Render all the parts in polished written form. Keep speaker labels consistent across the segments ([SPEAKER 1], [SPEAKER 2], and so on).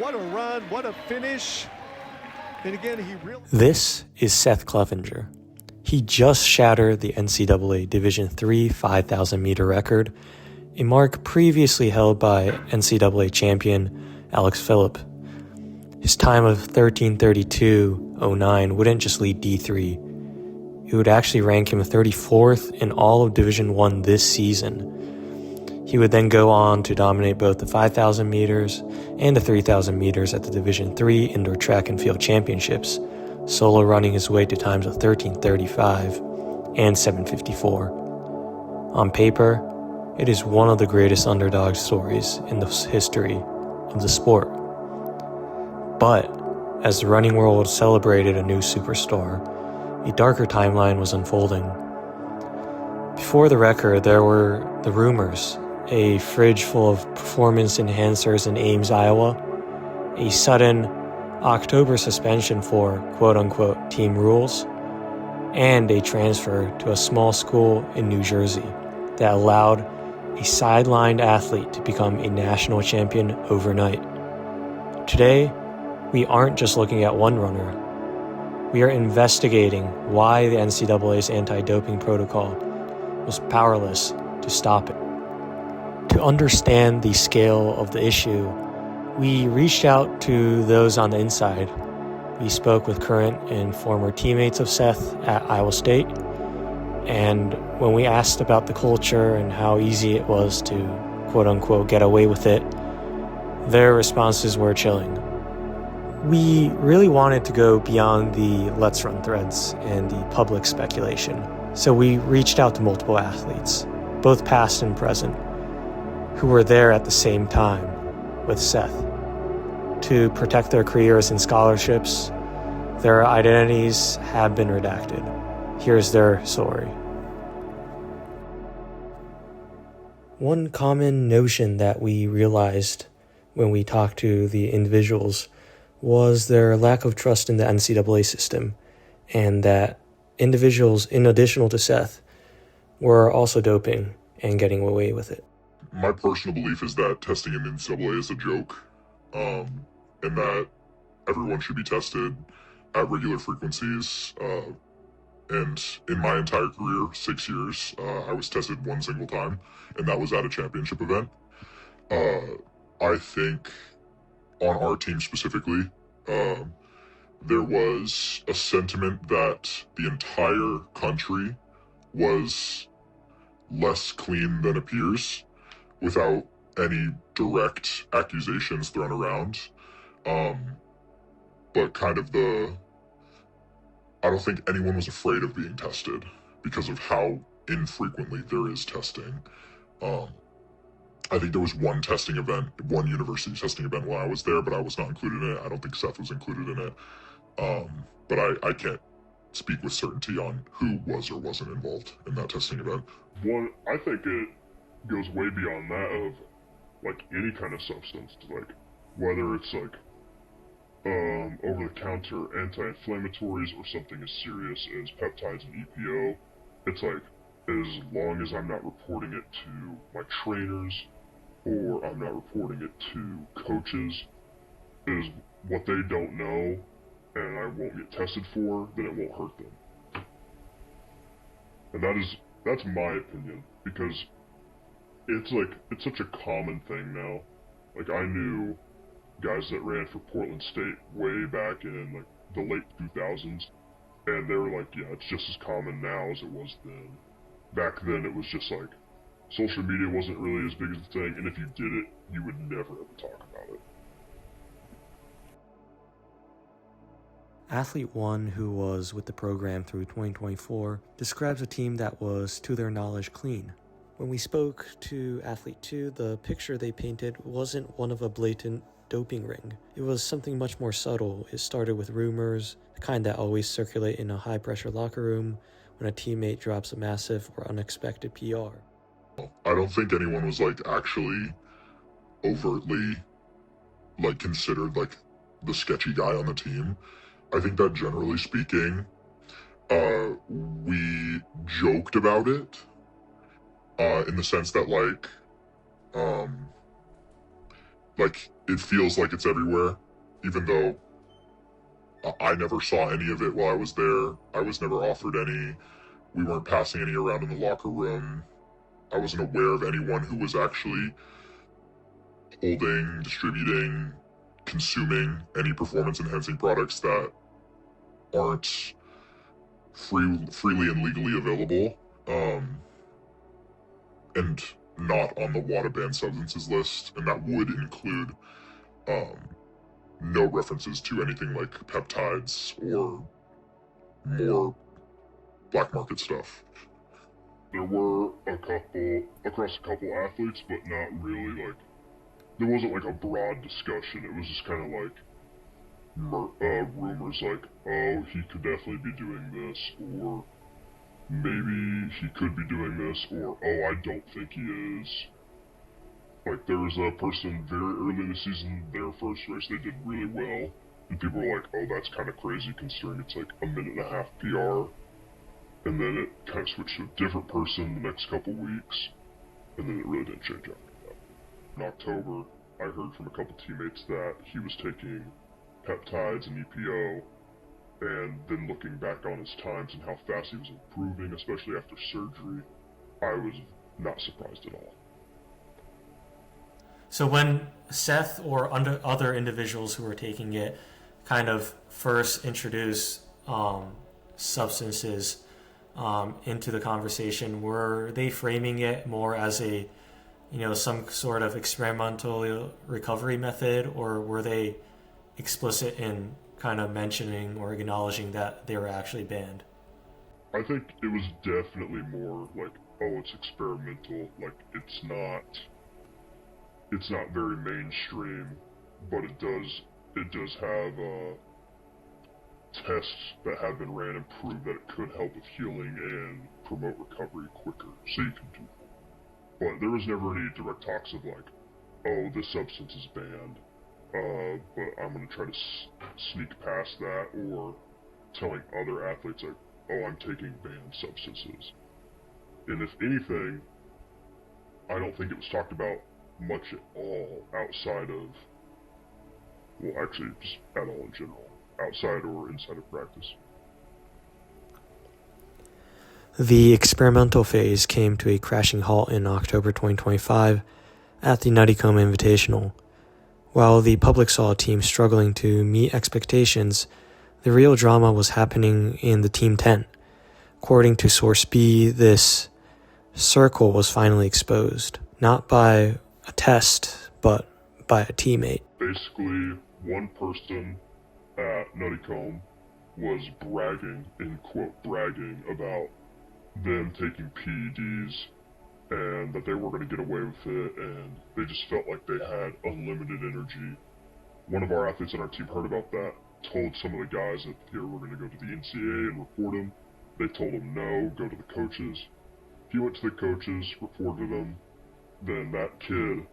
[SPEAKER 1] what a run, what a finish. And again, he really...
[SPEAKER 2] This is Seth Clevenger. He just shattered the NCAA Division III 5,000 meter record, a mark previously held by NCAA champion Alex Phillip. His time of 13:32.09 wouldn't just lead D3. It would actually rank him 34th in all of Division I this season. He would then go on to dominate both the 5,000 meters and the 3,000 meters at the Division III Indoor Track and Field Championships, solo running his way to times of 13:35 and 7:54. On paper, it is one of the greatest underdog stories in the history of the sport. But as the running world celebrated a new superstar, a darker timeline was unfolding. Before the record, there were the rumors, a fridge full of performance enhancers in Ames, Iowa, a sudden October suspension for quote-unquote team rules, and a transfer to a small school in New Jersey that allowed a sidelined athlete to become a national champion overnight. Today, we aren't just looking at one runner. We are investigating why the NCAA's anti-doping protocol was powerless to stop it. To understand the scale of the issue, we reached out to those on the inside. We spoke with current and former teammates of Seth at Iowa State, and when we asked about the culture and how easy it was to quote-unquote get away with it, their responses were chilling. We really wanted to go beyond the Let's Run threads and the public speculation, so we reached out to multiple athletes, both past and present, who were there at the same time with Seth. To protect their careers and scholarships, their identities have been redacted. Here's their story. One common notion that we realized when we talked to the individuals was their lack of trust in the NCAA system, and that individuals, in addition to Seth, were also doping and getting away with it.
[SPEAKER 3] My personal belief is that testing in NCAA is a joke, and that everyone should be tested at regular frequencies. And in my entire career, 6 years, I was tested one single time, and that was at a championship event. I think on our team specifically, there was a sentiment that the entire country was less clean than appears, without any direct accusations thrown around. But kind of I don't think anyone was afraid of being tested because of how infrequently there is testing. I think there was one university testing event while I was there, but I was not included in it. I don't think Seth was included in it. But I can't speak with certainty on who was or wasn't involved in that testing event.
[SPEAKER 4] I think it goes way beyond that of, like, any kind of substance, like, whether it's, like, over-the-counter anti-inflammatories or something as serious as peptides and EPO. It's like, as long as I'm not reporting it to my trainers, or I'm not reporting it to coaches, is what they don't know, and I won't get tested for, then it won't hurt them. And that's my opinion, because it's such a common thing now. Like, I knew guys that ran for Portland State way back in, like, the late 2000s, and they were like, yeah, it's just as common now as it was then. Back then, it was just like, social media wasn't really as big as a thing, and if you did it, you would never ever talk about it.
[SPEAKER 2] Athlete 1, who was with the program through 2024, describes a team that was, to their knowledge, clean. When we spoke to Athlete 2, the picture they painted wasn't one of a blatant doping ring. It was something much more subtle. It started with rumors, the kind that always circulate in a high-pressure locker room when a teammate drops a massive or unexpected PR.
[SPEAKER 3] I don't think anyone was, like, actually overtly, like, considered, like, the sketchy guy on the team. I think that, generally speaking, we joked about it, in the sense that, like, it feels like it's everywhere, even though I never saw any of it while I was there. I was never offered any. We weren't passing any around in the locker room. I wasn't aware of anyone who was actually holding, distributing, consuming any performance-enhancing products that aren't freely and legally available, and not on the WADA banned substances list, and that would include no references to anything like peptides or more black market stuff.
[SPEAKER 4] There were across a couple athletes, but not really, like, there wasn't like a broad discussion. It was just kind of like rumors like, oh, he could definitely be doing this, or maybe he could be doing this, or oh, I don't think he is. Like, there was a person very early in the season, their first race, they did really well, and people were like, oh, that's kind of crazy considering it's like a minute and a half PR. And then it kind of switched to a different person the next couple weeks, and then it really didn't change after that. In October, I heard from a couple teammates that he was taking peptides and EPO, and then looking back on his times and how fast he was improving, especially after surgery, I was not surprised at all.
[SPEAKER 2] So when Seth or other individuals who were taking it kind of first introduced substances into the conversation, were they framing it more as a, some sort of experimental recovery method, or were they explicit in kind of mentioning or acknowledging that they were actually banned?
[SPEAKER 4] I think it was definitely more like, oh, it's experimental, like it's not very mainstream, but it does have tests that have been ran and prove that it could help with healing and promote recovery quicker, so you can do it. But there was never any direct talks of like, oh, this substance is banned, but I'm going to try to sneak past that, or telling other athletes like, oh, I'm taking banned substances. And if anything, I don't think it was talked about much at all outside of, well, actually just at all in general, outside or inside of practice.
[SPEAKER 2] The experimental phase came to a crashing halt in October 2025 at the Nuttycombe Invitational. While the public saw a team struggling to meet expectations, the real drama was happening in the team tent. According to Source B, this circle was finally exposed, not by a test, but by a teammate.
[SPEAKER 4] Basically, one person at Nuttycombe was bragging, in quote, bragging about them taking PEDs and that they were going to get away with it, and they just felt like they had unlimited energy. One of our athletes on our team heard about that, told some of the guys that here we're going to go to the NCAA and report him. They told him no, go to the coaches. He went to the coaches, reported them. Then that kid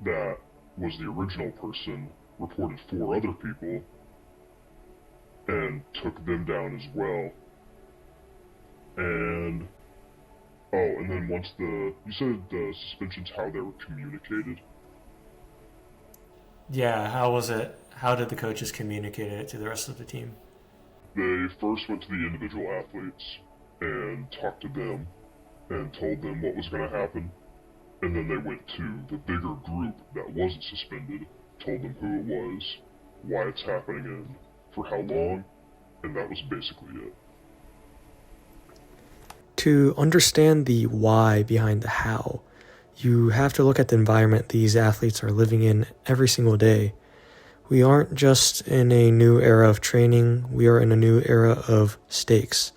[SPEAKER 4] that was the original person reported 4 other people and took them down as well. And and then once you said the suspensions, how they were communicated?
[SPEAKER 2] Yeah, how was it? How did the coaches communicate it to the rest of the team?
[SPEAKER 4] They first went to the individual athletes and talked to them and told them what was going to happen. And then they went to the bigger group that wasn't suspended, told them who it was, why it's happening, and for how long, and that was basically it.
[SPEAKER 2] To understand the why behind the how, you have to look at the environment these athletes are living in every single day. We aren't just in a new era of training, we are in a new era of stakes.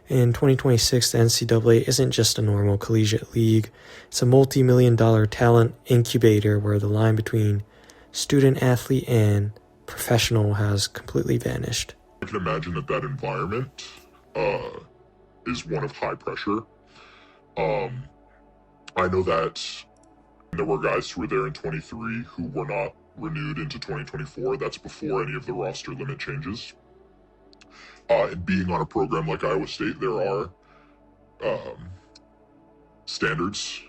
[SPEAKER 2] In 2026, the NCAA isn't just a normal collegiate league, it's a multi-million-dollar talent incubator where the line between student-athlete and professional has completely vanished.
[SPEAKER 3] I can imagine that environment is one of high pressure. I know that there were guys who were there in 23 who were not renewed into 2024. That's before any of the roster limit changes. And being on a program like Iowa State, there are standards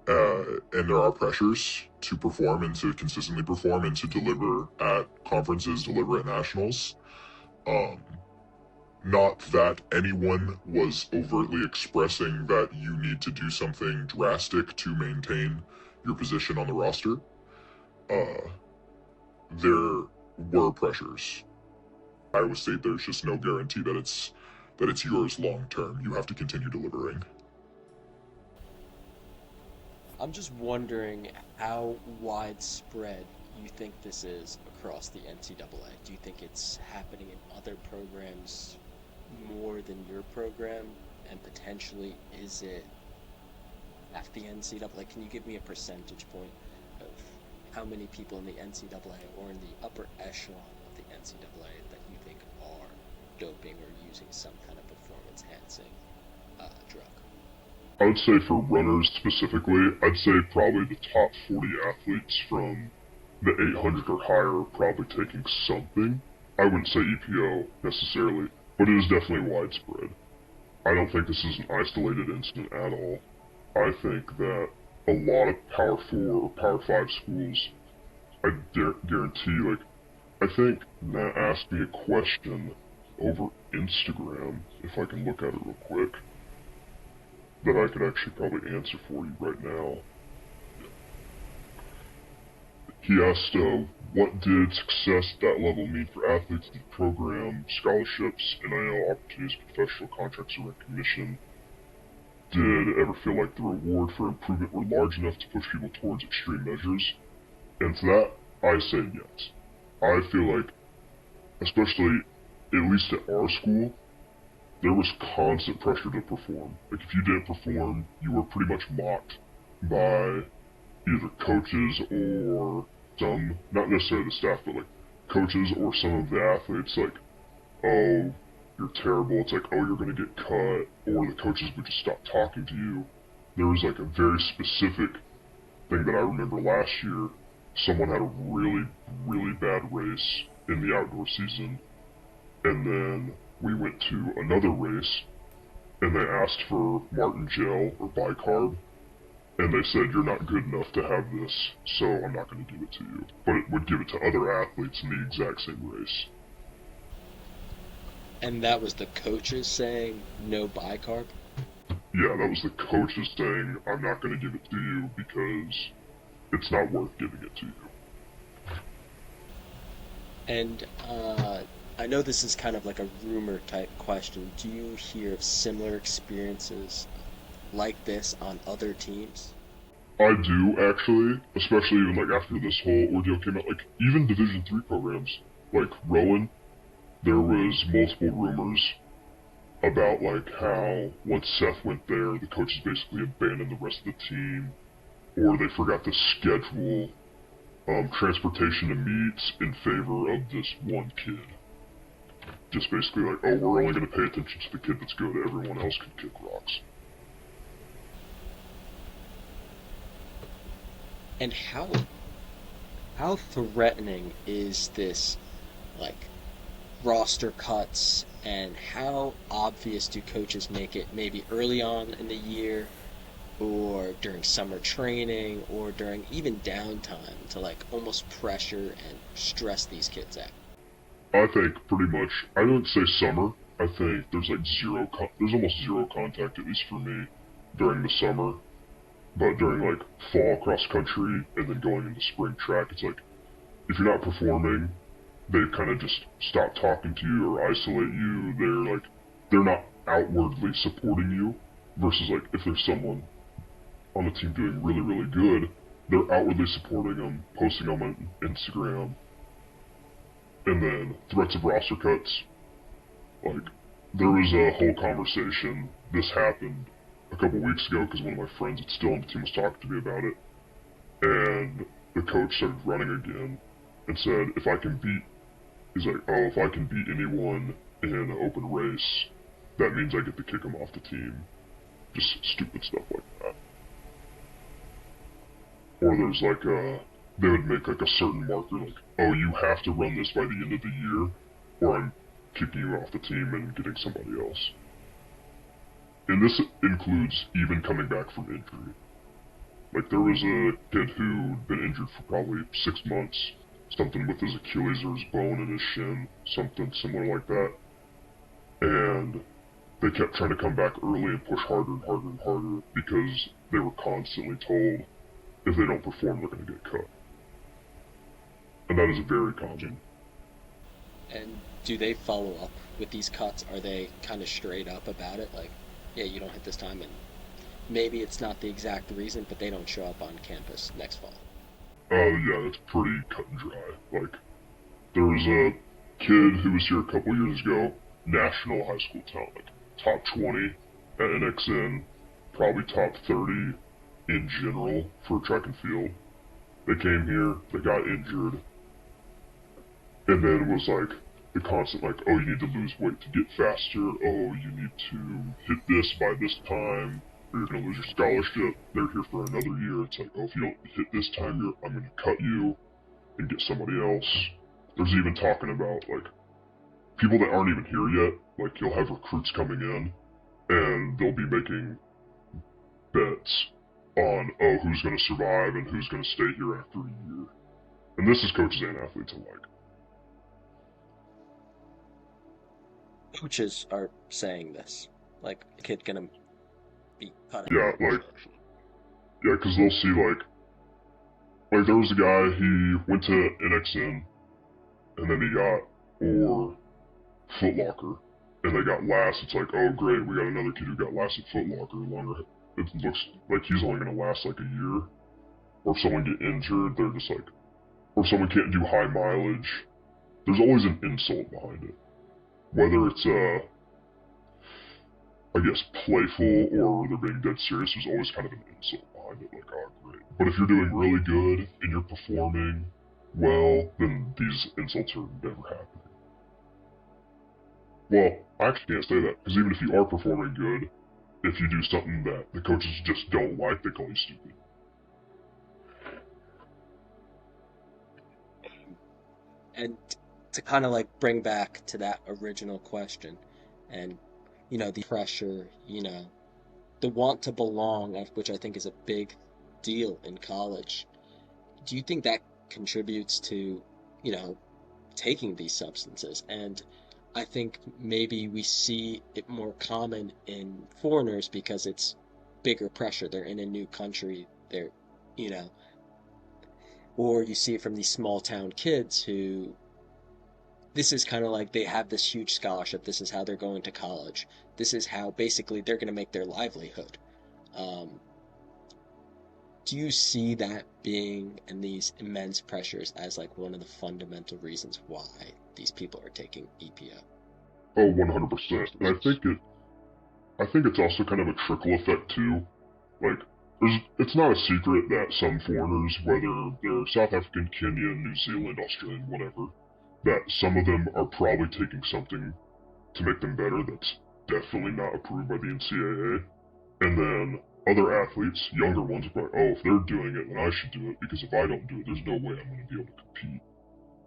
[SPEAKER 3] And there are pressures to perform and to consistently perform and to deliver at conferences, deliver at nationals. Not that anyone was overtly expressing that you need to do something drastic to maintain your position on the roster. There were pressures. Iowa State, there's just no guarantee that it's yours long term. You have to continue delivering.
[SPEAKER 5] I'm just wondering how widespread you think this is across the NCAA. Do you think it's happening in other programs more than your program? And potentially, is it at the NCAA? Can you give me a percentage point of how many people in the NCAA or in the upper echelon of the NCAA that you think are doping or using some kind of performance-enhancing drug?
[SPEAKER 4] I would say for runners specifically, I'd say probably the top 40 athletes from the 800 or higher are probably taking something. I wouldn't say EPO necessarily, but it is definitely widespread. I don't think this is an isolated incident at all. I think that a lot of Power 4 or Power 5 schools, I guarantee, I think Matt asked me a question over Instagram, if I can look at it real quick, that I could actually probably answer for you right now. He asked, what did success at that level mean for athletes in the program, scholarships, NIL opportunities, professional contracts, or recognition? Did it ever feel like the reward for improvement were large enough to push people towards extreme measures? And to that, I say yes. I feel like, especially at least at our school, there was constant pressure to perform. If you didn't perform, you were pretty much mocked by either coaches or some, not necessarily the staff, but coaches or some of the athletes, oh, you're terrible, it's oh, you're gonna get cut, or the coaches would just stop talking to you. There was a very specific thing that I remember last year. Someone had a really, really bad race in the outdoor season, and then we went to another race, and they asked for Martin Gel or bicarb, and they said, you're not good enough to have this, so I'm not going to give it to you. But it would give it to other athletes in the exact same race.
[SPEAKER 5] And that was the coaches saying no bicarb?
[SPEAKER 4] Yeah, that was the coaches saying, I'm not going to give it to you because it's not worth giving it to you.
[SPEAKER 5] And I know this is kind of like a rumor type question. Do you hear of similar experiences like this on other teams?
[SPEAKER 4] I do, actually, especially even after this whole ordeal came out. Even Division III programs, like Rowan, there was multiple rumors about how once Seth went there, the coaches basically abandoned the rest of the team, or they forgot to schedule transportation to meets in favor of this one kid. Just basically oh, we're only going to pay attention to the kid that's good, everyone else can kick rocks.
[SPEAKER 5] And how threatening is this, roster cuts, and how obvious do coaches make it maybe early on in the year, or during summer training, or during even downtime to almost pressure and stress these kids out?
[SPEAKER 4] I think pretty much, I wouldn't say summer. I think there's there's almost zero contact, at least for me, during the summer. But during fall cross country and then going into spring track, it's if you're not performing, they kind of just stop talking to you or isolate you. They're not outwardly supporting you, versus if there's someone on the team doing really, really good, they're outwardly supporting them, posting them on Instagram. And then threats of roster cuts. There was a whole conversation. This happened a couple weeks ago because one of my friends that's still on the team was talking to me about it. And the coach started running again and said, if I can beat anyone in an open race, that means I get to kick him off the team. Just stupid stuff like that. Or there's they would make a certain marker, oh, you have to run this by the end of the year, or I'm kicking you off the team and getting somebody else. And this includes even coming back from injury. Like, there was a kid who'd been injured for probably 6 months, something with his Achilles or his bone in his shin, something similar like that. And they kept trying to come back early and push harder and harder and harder because they were constantly told if they don't perform, they're going to get cut. And that is very common.
[SPEAKER 5] And do they follow up with these cuts? Are they kind of straight up about it? Like, yeah, you don't hit this time, and maybe it's not the exact reason, but they don't show up on campus next fall.
[SPEAKER 4] Yeah, it's pretty cut and dry. Like, there was a kid who was here a couple years ago, national high school talent, like top 20 at NXN, probably top 30 in general for track and field. They came here, they got injured, and then was like, the constant like, oh, you need to lose weight to get faster, oh, you need to hit this by this time, or you're going to lose your scholarship, they're here for another year. It's like, oh, if you don't hit this time, I'm going to cut you and get somebody else. There's even talking about, like, people that aren't even here yet, like, you'll have recruits coming in, and they'll be making bets on, oh, who's going to survive and who's going to stay here after a year. And this is coaches and athletes alike.
[SPEAKER 5] Coaches are saying this. Like, a kid gonna be cut out.
[SPEAKER 4] Yeah, like, yeah, because they'll see, like, there was a guy, he went to NXN, and then he got, or Foot Locker, and they got last. It's like, oh, great, we got another kid who got last at Foot Locker. Longer, it looks like he's only going to last, like, a year. Or if someone get injured, they're just like, or if someone can't do high mileage, there's always an insult behind it. Whether it's, I guess, playful or they're being dead serious, there's always kind of an insult behind it, like, oh, great. But if you're doing really good and you're performing well, then these insults are never happening. Well, I actually can't say that, because even if you are performing good, if you do something that the coaches just don't like, they call you stupid.
[SPEAKER 5] And to kind of like bring back to that original question and, you know, the pressure, you know, the want to belong, which I think is a big deal in college. Do you think that contributes to, you know, taking these substances? And I think maybe we see it more common in foreigners because it's bigger pressure. They're in a new country. They're, you know, or you see it from these small town kids who, this is kind of like they have this huge scholarship. This is how they're going to college. This is how basically they're going to make their livelihood. Do you see that being and these immense pressures as like one of the fundamental reasons why these people are taking EPO?
[SPEAKER 4] Oh, 100%. And I think it's also kind of a trickle effect too. Like, it's not a secret that some foreigners, whether they're South African, Kenyan, New Zealand, Australian, whatever, that some of them are probably taking something to make them better that's definitely not approved by the NCAA. And then other athletes, younger ones, are like, oh, if they're doing it, then I should do it, because if I don't do it, there's no way I'm going to be able to compete.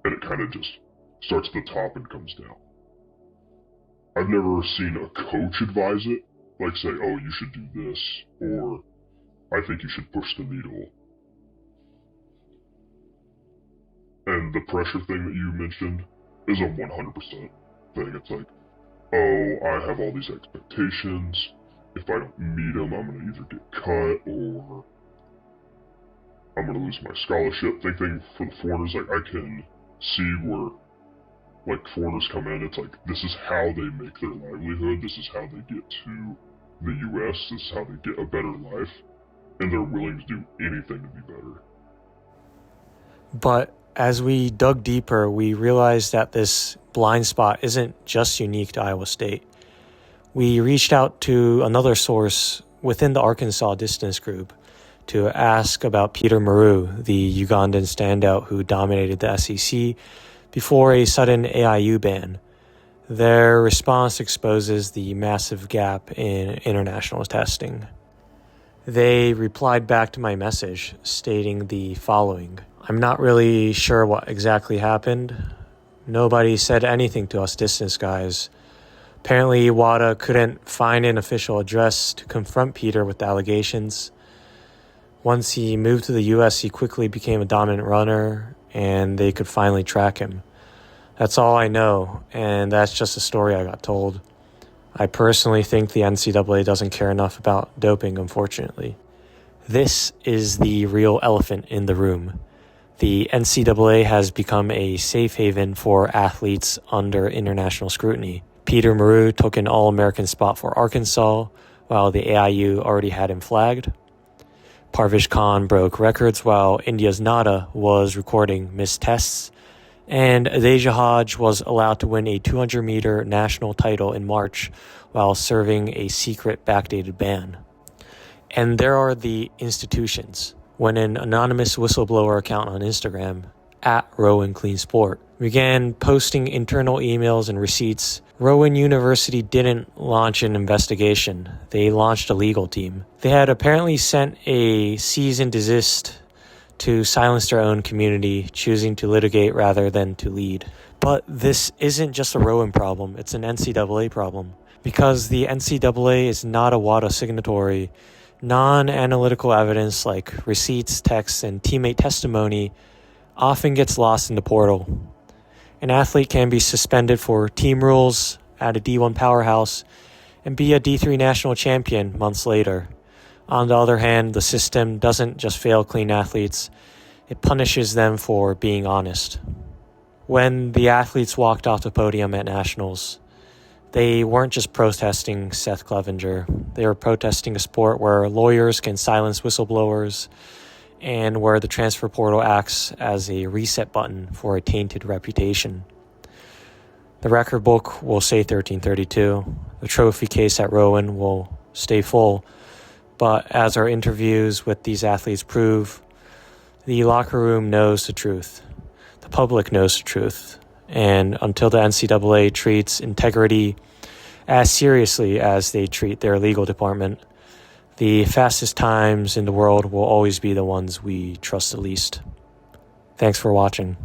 [SPEAKER 4] And it kind of just starts at the top and comes down. I've never seen a coach advise it, like say, oh, you should do this, or I think you should push the needle. And the pressure thing that you mentioned is a 100% thing. It's like, oh, I have all these expectations. If I don't meet them, I'm going to either get cut or I'm going to lose my scholarship. Thinking for the foreigners, like, I can see where, like, foreigners come in, it's like, this is how they make their livelihood, this is how they get to the US, this is how they get a better life, and they're willing to do anything to be better.
[SPEAKER 2] But as we dug deeper, we realized that this blind spot isn't just unique to Iowa State. We reached out to another source within the Arkansas distance group to ask about Peter Maru, the Ugandan standout who dominated the SEC before a sudden AIU ban. Their response exposes the massive gap in international testing. They replied back to my message stating the following: I'm not really sure what exactly happened. Nobody said anything to us distance guys. Apparently, WADA couldn't find an official address to confront Peter with the allegations. Once he moved to the US, he quickly became a dominant runner, and they could finally track him. That's all I know, and that's just a story I got told. I personally think the NCAA doesn't care enough about doping, unfortunately. This is the real elephant in the room. The NCAA has become a safe haven for athletes under international scrutiny. Peter Maru took an All-American spot for Arkansas, while the AIU already had him flagged. Parviz Khan broke records while India's Nada was recording missed tests. And Adeja Hodge was allowed to win a 200-meter national title in March while serving a secret backdated ban. And there are the institutions. When an anonymous whistleblower account on Instagram, @RowanCleanSport, began posting internal emails and receipts, Rowan University didn't launch an investigation. They launched a legal team. They had apparently sent a cease and desist to silence their own community, choosing to litigate rather than to lead. But this isn't just a Rowan problem, it's an NCAA problem. Because the NCAA is not a WADA signatory, non-analytical evidence like receipts, texts, and teammate testimony often gets lost in the portal. An athlete can be suspended for team rules at a D1 powerhouse and be a D3 national champion months later. On the other hand, the system doesn't just fail clean athletes, it punishes them for being honest. When the athletes walked off the podium at nationals, they weren't just protesting Seth Clevenger. They were protesting a sport where lawyers can silence whistleblowers and where the transfer portal acts as a reset button for a tainted reputation. The record book will say 1332. The trophy case at Rowan will stay full. But as our interviews with these athletes prove, the locker room knows the truth. The public knows the truth. And until the NCAA treats integrity as seriously as they treat their legal department, the fastest times in the world will always be the ones we trust the least. Thanks for watching.